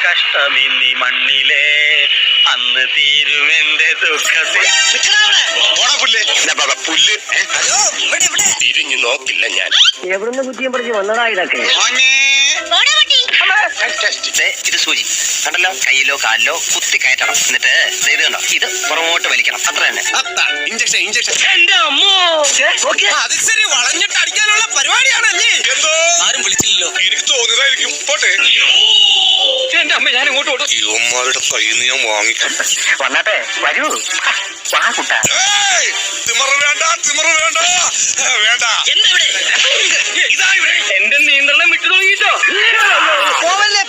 കഷ്ടമിന്നി മണ്ണിലെ അന്ന് തീരുമെന്റെ ദുഃഖത്തിൽ. തിരിഞ്ഞു നോക്കില്ല ഞാൻ. എവിടുന്ന് കുറ്റിയും പറിച്ച് വന്നതാ ഇതൊക്കെ? ഇത് സൂചി കണ്ടല്ലോ, കയ്യിലോ കാലിലോ കുത്തി കയറ്റണം. എന്നിട്ട് ഇത് കണ്ടോ, ഇത് പുറമോട്ട് വലിക്കണം. അത്ര തന്നെ. ഇഞ്ചക്ഷൻ എന്റെ അമ്മോ, അത് ശരി, വളഞ്ഞിട്ട് അടിക്കാനുള്ള പരിപാടിയാണല്ലേ? എന്തോ ആരും വിളിച്ചില്ലല്ലോ. എനിക്ക് തോന്നിയതായിരിക്കും. പോട്ടെ. എന്റെ അമ്മ, ഞാൻ ഇങ്ങോട്ട് ഓടും. ഇവന്മാരുടെ കയ്യിൽ നിന്ന് ഞാൻ വാങ്ങിക്കാം. വന്നാട്ടെ, വരൂ. വാ കുട്ടാ. തിമറ് വേണ്ട. എന്റെ നിയന്ത്രണം വിട്ടു തുടങ്ങിട്ടോ. പോവല്ലേ